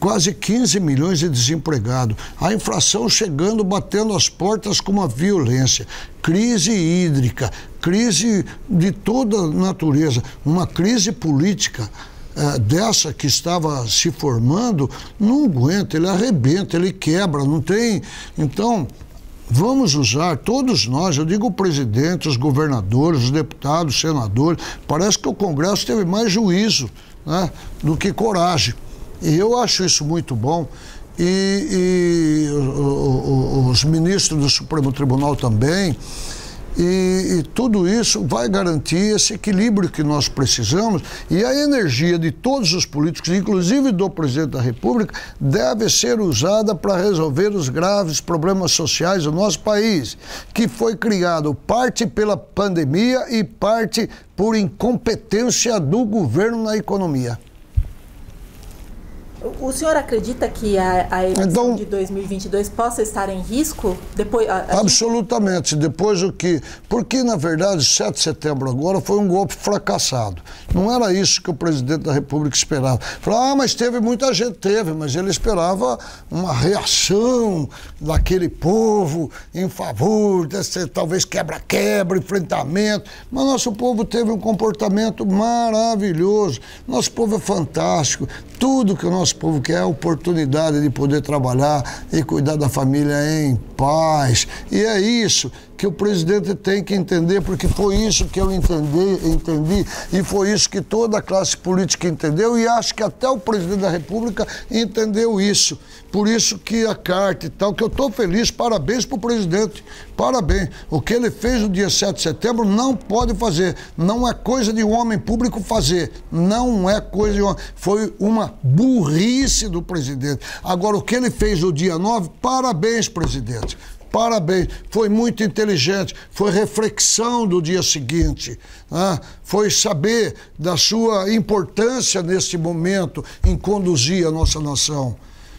quase 15 milhões de desempregados, a inflação chegando, batendo as portas com uma violência, crise hídrica, crise de toda natureza, uma crise política dessa que estava se formando, não aguenta, ele arrebenta, ele quebra, não tem... Então, vamos usar, todos nós, eu digo o presidente, os governadores, os deputados, os senadores, parece que o Congresso teve mais juízo, né, do que coragem. E eu acho isso muito bom. E os ministros do Supremo Tribunal também. E tudo isso vai garantir esse equilíbrio que nós precisamos, e a energia de todos os políticos, inclusive do presidente da República, deve ser usada para resolver os graves problemas sociais do nosso país, que foi criado parte pela pandemia e parte por incompetência do governo na economia. O senhor acredita que a eleição de 2022 possa estar em risco? Absolutamente. Depois o que... Porque, na verdade, 7 de setembro agora foi um golpe fracassado. Não era isso que o presidente da República esperava. Falou, mas teve muita gente, mas ele esperava uma reação daquele povo em favor desse, talvez, quebra-quebra, enfrentamento. Mas nosso povo teve um comportamento maravilhoso. Nosso povo é fantástico. Tudo que o nosso povo quer é a oportunidade de poder trabalhar e cuidar da família em paz. E é isso que o presidente tem que entender, porque foi isso que eu entendi e foi isso que toda a classe política entendeu, e acho que até o presidente da República entendeu isso. Por isso que a carta e tal, que eu estou feliz, parabéns para o presidente, parabéns. O que ele fez no dia 7 de setembro não pode fazer, não é coisa de um homem público fazer, não é coisa de um homem, foi uma burrice do presidente. Agora, o que ele fez no dia 9, parabéns, presidente. Parabéns, foi muito inteligente, foi reflexão do dia seguinte, né? Foi saber da sua importância nesse momento em conduzir a nossa nação,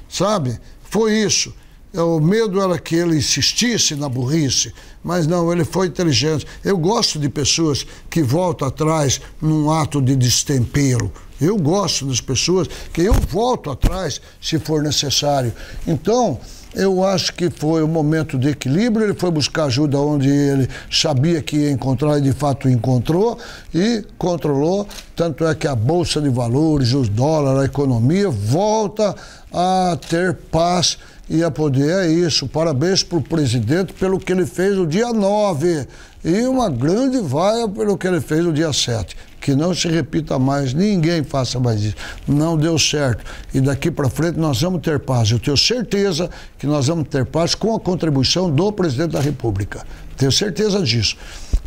sabe? Foi isso. O medo era que ele insistisse na burrice, mas não, ele foi inteligente. Eu gosto de pessoas que voltam atrás num ato de destempero. Eu gosto das pessoas que eu volto atrás se for necessário. Então, eu acho que foi um momento de equilíbrio, ele foi buscar ajuda onde ele sabia que ia encontrar e de fato encontrou e controlou, tanto é que a Bolsa de Valores, os dólares, a economia volta a ter paz e a poder. É isso, parabéns para o presidente pelo que ele fez no dia 9 e uma grande vaia pelo que ele fez no dia 7. Que não se repita mais, ninguém faça mais isso. Não deu certo. E daqui para frente nós vamos ter paz. Eu tenho certeza que nós vamos ter paz com a contribuição do presidente da República. Tenho certeza disso.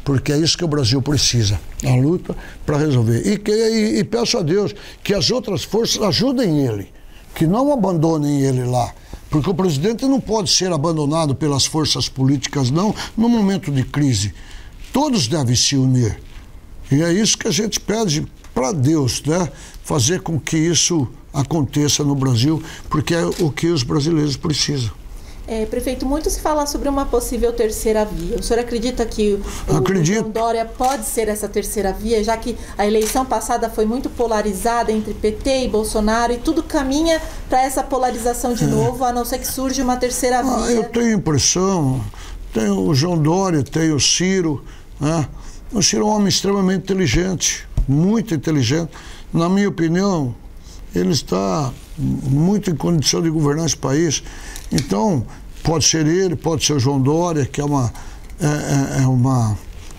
Porque é isso que o Brasil precisa, a luta para resolver. E peço a Deus que as outras forças ajudem ele, que não abandonem ele lá. Porque o presidente não pode ser abandonado pelas forças políticas, não, no momento de crise. Todos devem se unir. E é isso que a gente pede para Deus, né? Fazer com que isso aconteça no Brasil, porque é o que os brasileiros precisam. Prefeito, muito se fala sobre uma possível terceira via. O senhor acredita que o João Dória pode ser essa terceira via, já que a eleição passada foi muito polarizada entre PT e Bolsonaro e tudo caminha para essa polarização de novo, a não ser que surja uma terceira via? Eu tenho a impressão, tem o João Dória, tem o Ciro, né? O Ciro é um homem extremamente inteligente, muito inteligente. Na minha opinião, ele está muito em condição de governar esse país. Então, pode ser ele, pode ser o João Dória, que é uma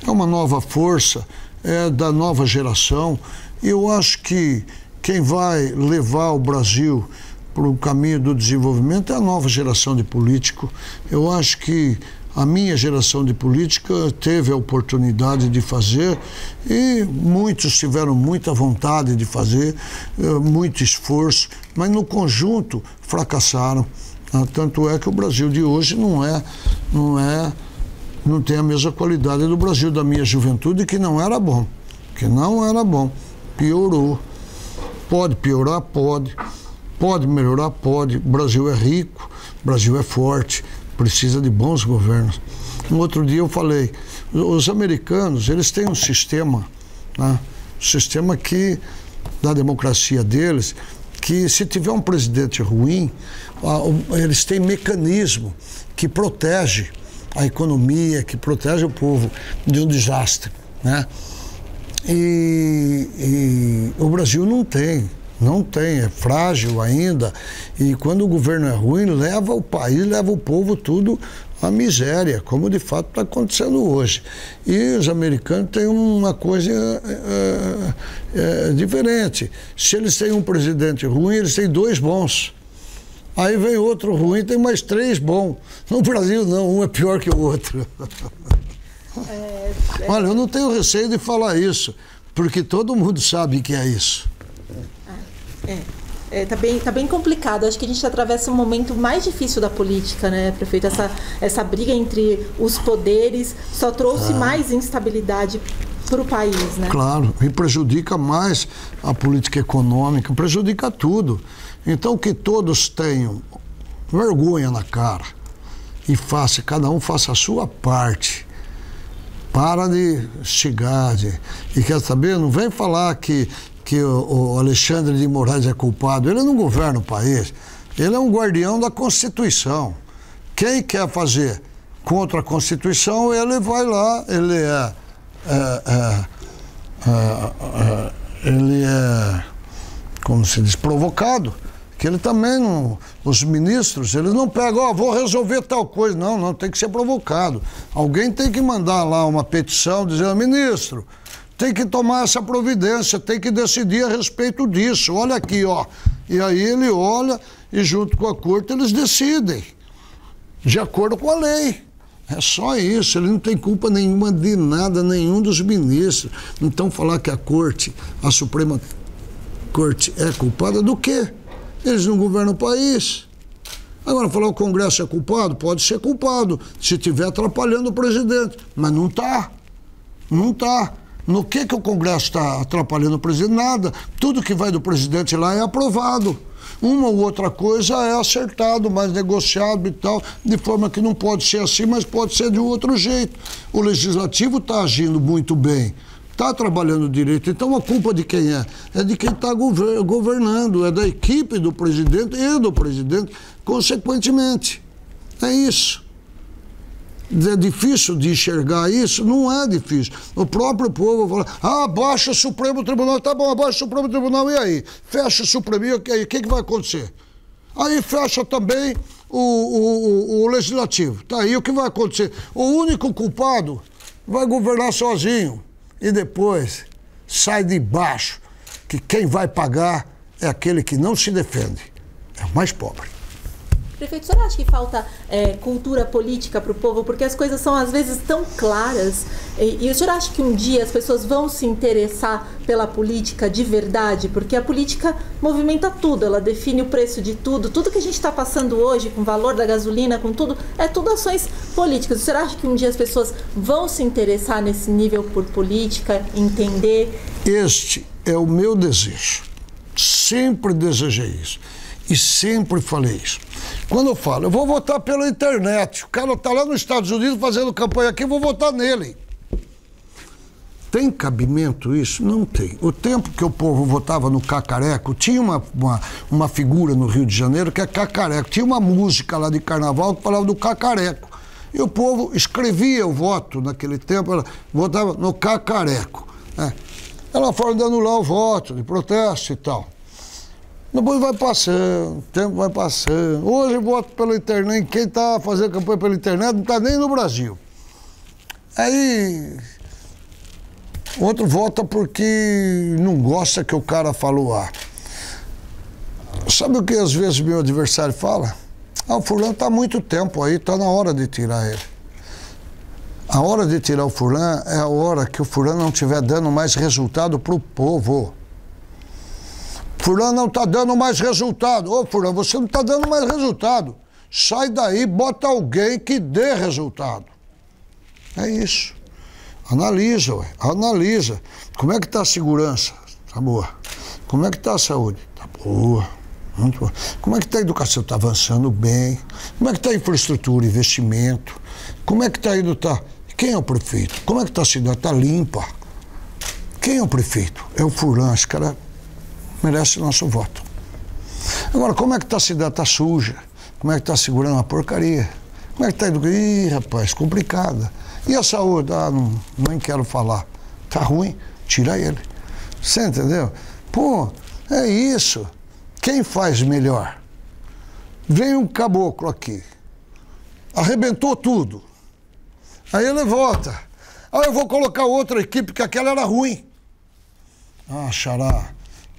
nova força, é da nova geração. Eu acho que quem vai levar o Brasil para o caminho do desenvolvimento é a nova geração de político. Eu acho que a minha geração de política teve a oportunidade de fazer e muitos tiveram muita vontade de fazer, muito esforço, mas no conjunto fracassaram. Tanto é que o Brasil de hoje não tem a mesma qualidade do Brasil da minha juventude, que não era bom, piorou. Pode piorar? Pode. Pode melhorar? Pode. O Brasil é rico, o Brasil é forte, precisa de bons governos. No outro dia eu falei, os americanos, eles têm um sistema, né? Um sistema que, da democracia deles, que se tiver um presidente ruim, eles têm mecanismo que protege a economia, que protege o povo de um desastre, né? E o Brasil não tem, é frágil ainda, e quando o governo é ruim, leva o país, leva o povo tudo à miséria, como de fato está acontecendo hoje. E os americanos têm uma coisa diferente. Se eles têm um presidente ruim, eles têm 2 bons. Aí vem outro ruim, tem mais 3 bons. No Brasil não, um é pior que o outro. Olha, eu não tenho receio de falar isso, porque todo mundo sabe que é isso. Tá bem complicado. Acho que a gente atravessa um momento mais difícil da política, né, prefeito? Essa briga entre os poderes só trouxe mais instabilidade para o país, né? Claro, e prejudica mais a política econômica, prejudica tudo. Então que todos tenham vergonha na cara e cada um faça a sua parte. Para de chegar, e quer saber, não vem falar que o Alexandre de Moraes é culpado. Ele não governa o país, ele é um guardião da Constituição. Quem quer fazer contra a Constituição, ele vai lá, ele é, como se diz, provocado. Que ele também não, os ministros, eles não pegam, vou resolver tal coisa. Não, tem que ser provocado. Alguém tem que mandar lá uma petição dizendo, ministro, tem que tomar essa providência, tem que decidir a respeito disso. Olha aqui, ó. E aí ele olha e junto com a corte eles decidem, de acordo com a lei. É só isso, ele não tem culpa nenhuma de nada, nenhum dos ministros. Então falar que a Suprema Corte é culpada do quê? Eles não governam o país. Agora, falar que o Congresso é culpado, pode ser culpado, se estiver atrapalhando o presidente. Mas não está. Não está. No que o Congresso está atrapalhando o presidente? Nada. Tudo que vai do presidente lá é aprovado. Uma ou outra coisa é acertado, mas negociado e tal, de forma que não pode ser assim, mas pode ser de um outro jeito. O Legislativo está agindo muito bem, está trabalhando direito. Então a culpa de quem é? É de quem está governando, é da equipe do presidente e do presidente, consequentemente. É isso. É difícil de enxergar isso? Não é difícil. O próprio povo fala, abaixa o Supremo Tribunal, tá bom, abaixa o Supremo Tribunal, e aí? Fecha o Supremo, e aí? O que vai acontecer? Aí fecha também o Legislativo. Tá aí, o que vai acontecer? O único culpado vai governar sozinho. E depois sai de baixo, que quem vai pagar é aquele que não se defende. É o mais pobre. Prefeito, o senhor acha que falta cultura política para o povo? Porque as coisas são, às vezes, tão claras. E o senhor acha que um dia as pessoas vão se interessar pela política de verdade? Porque a política movimenta tudo, ela define o preço de tudo. Tudo que a gente está passando hoje, com o valor da gasolina, com tudo, é tudo ações políticas. O senhor acha que um dia as pessoas vão se interessar nesse nível por política, entender? Este é o meu desejo. Sempre desejei isso. E sempre falei isso. Quando eu falo, eu vou votar pela internet, o cara está lá nos Estados Unidos fazendo campanha aqui, eu vou votar nele. Tem cabimento isso? Não tem. O tempo que o povo votava no Cacareco, tinha uma figura no Rio de Janeiro que é Cacareco. Tinha uma música lá de carnaval que falava do Cacareco. E o povo escrevia o voto naquele tempo, ela votava no Cacareco. Ela foi de anular o voto, de protesto e tal. Depois vai passando, o tempo vai passando. Hoje eu voto pela internet, quem está fazendo campanha pela internet não está nem no Brasil. Aí, outro vota porque não gosta que o cara falou Sabe o que às vezes meu adversário fala? O fulano está há muito tempo aí, está na hora de tirar ele. A hora de tirar o fulano é a hora que o fulano não estiver dando mais resultado para o povo. Fulano não está dando mais resultado. Ô, fulano, você não está dando mais resultado. Sai daí, bota alguém que dê resultado. É isso. Analisa, ué. Analisa. Como é que está a segurança? Tá boa. Como é que está a saúde? Tá boa. Muito boa. Como é que está a educação? Está avançando bem. Como é que está a infraestrutura, investimento? Como é que está indo? Quem é o prefeito? Como é que está a cidade? Está limpa. Quem é o prefeito? É o fulano. Esse cara merece nosso voto. Agora, como é que está a cidade? Está suja. Como é que está segurando uma porcaria? Como é que está educando? Ih, rapaz, complicada. E a saúde? Nem quero falar. Tá ruim? Tira ele. Você entendeu? Pô, é isso. Quem faz melhor? Vem um caboclo aqui. Arrebentou tudo. Aí ele volta. Eu vou colocar outra equipe, porque aquela era ruim. Xará.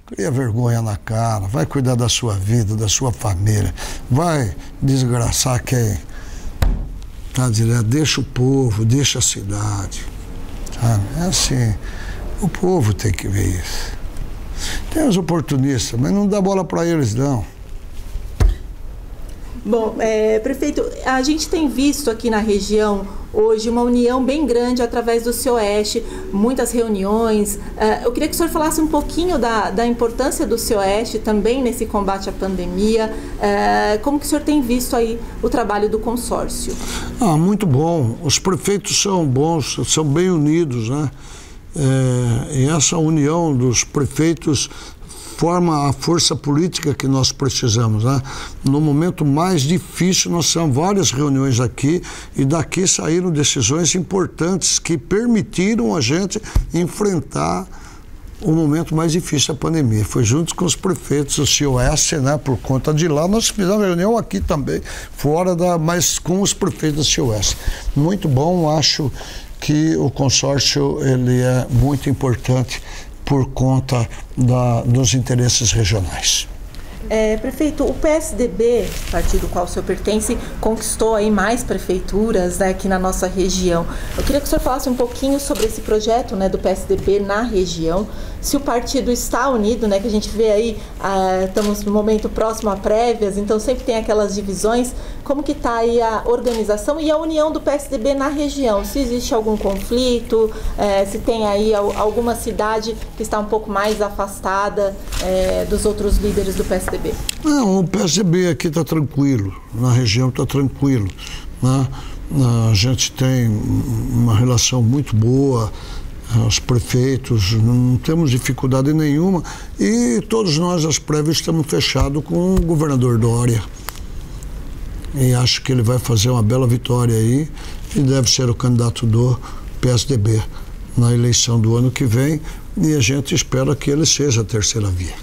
Cria vergonha na cara, vai cuidar da sua vida, da sua família, vai desgraçar quem militar direto, deixa o povo, deixa a cidade. Sabe? É assim, o povo tem que ver isso. Tem os oportunistas, mas não dá bola para eles, não. Bom, prefeito, a gente tem visto aqui na região hoje uma união bem grande através do CIOeste, muitas reuniões. Eu queria que o senhor falasse um pouquinho da importância do CIOeste também nesse combate à pandemia. Como que o senhor tem visto aí o trabalho do consórcio? Muito bom. Os prefeitos são bons, são bem unidos, né? E essa união dos prefeitos forma a força política que nós precisamos, né? No momento mais difícil, nós temos várias reuniões aqui e daqui saíram decisões importantes que permitiram a gente enfrentar o momento mais difícil da pandemia. Foi junto com os prefeitos do CIOeste, né? Por conta de lá, nós fizemos reunião aqui também, mas com os prefeitos do CIOeste. Muito bom, acho que o consórcio ele é muito importante por conta dos interesses regionais. Prefeito, o PSDB, partido ao qual o senhor pertence, conquistou aí mais prefeituras, né, aqui na nossa região. Eu queria que o senhor falasse um pouquinho sobre esse projeto, né, do PSDB na região, se o partido está unido, né, que a gente vê aí, estamos no momento próximo a prévias, então sempre tem aquelas divisões. Como que está aí a organização e a união do PSDB na região? Se existe algum conflito, se tem aí alguma cidade que está um pouco mais afastada dos outros líderes do PSDB? Não, o PSDB aqui está tranquilo, na região está tranquilo, né? A gente tem uma relação muito boa, os prefeitos, não temos dificuldade nenhuma e todos nós, as prévias, estamos fechados com o governador Dória. E acho que ele vai fazer uma bela vitória aí e deve ser o candidato do PSDB na eleição do ano que vem e a gente espera que ele seja a terceira via.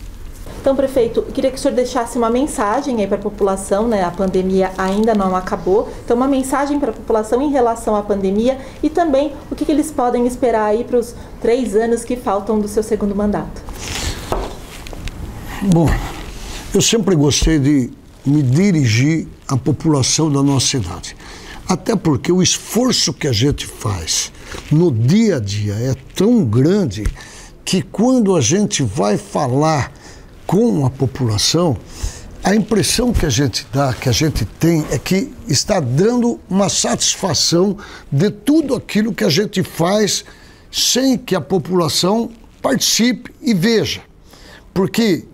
Então, prefeito, eu queria que o senhor deixasse uma mensagem aí para a população, né? A pandemia ainda não acabou, então uma mensagem para a população em relação à pandemia e também o que eles podem esperar aí para os 3 anos que faltam do seu segundo mandato. Bom, eu sempre gostei de me dirigir à população da nossa cidade. Até porque o esforço que a gente faz no dia a dia é tão grande que quando a gente vai falar com a população, a impressão que a gente dá, que a gente tem, é que está dando uma satisfação de tudo aquilo que a gente faz sem que a população participe e veja. Porque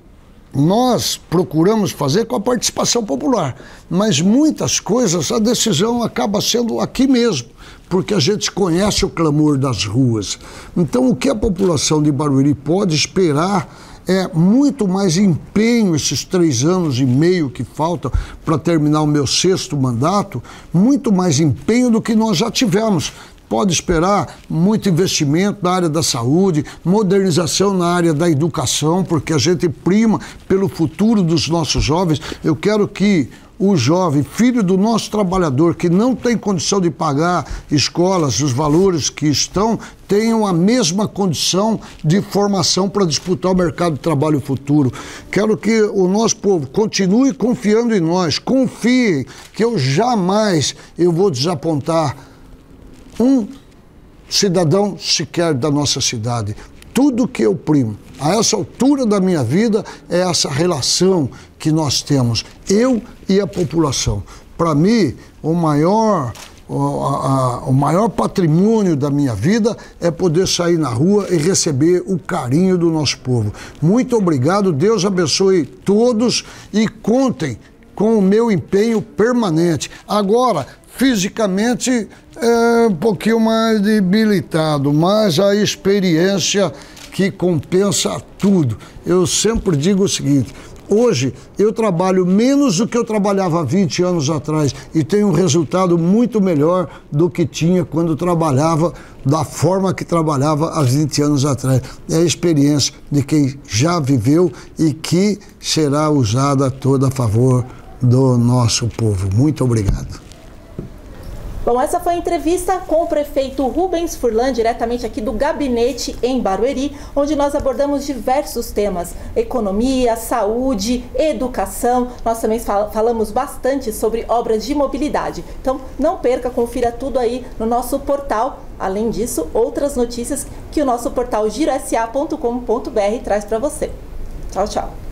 nós procuramos fazer com a participação popular, mas muitas coisas a decisão acaba sendo aqui mesmo, porque a gente conhece o clamor das ruas. Então o que a população de Barueri pode esperar é muito mais empenho esses 3 anos e meio que faltam para terminar o meu 6º mandato, muito mais empenho do que nós já tivemos. Pode esperar muito investimento na área da saúde, modernização na área da educação, porque a gente prima pelo futuro dos nossos jovens. Eu quero que o jovem, filho do nosso trabalhador, que não tem condição de pagar escolas, os valores que estão, tenham a mesma condição de formação para disputar o mercado de trabalho futuro. Quero que o nosso povo continue confiando em nós, confiem que eu jamais vou desapontar um cidadão sequer da nossa cidade. Tudo que eu primo, a essa altura da minha vida, é essa relação que nós temos, eu e a população. Para mim, o maior patrimônio da minha vida é poder sair na rua e receber o carinho do nosso povo. Muito obrigado, Deus abençoe todos e contem com o meu empenho permanente. Agora, fisicamente é um pouquinho mais debilitado, mas a experiência que compensa tudo. Eu sempre digo o seguinte: hoje eu trabalho menos do que eu trabalhava há 20 anos atrás e tenho um resultado muito melhor do que tinha quando trabalhava da forma que trabalhava há 20 anos atrás. É a experiência de quem já viveu e que será usada toda a favor do nosso povo. Muito obrigado. Bom, essa foi a entrevista com o prefeito Rubens Furlan, diretamente aqui do gabinete em Barueri, onde nós abordamos diversos temas: economia, saúde, educação. Nós também falamos bastante sobre obras de mobilidade. Então, não perca, confira tudo aí no nosso portal. Além disso, outras notícinotícias que o nosso portal girosa.com.br traz para você. Tchau, tchau.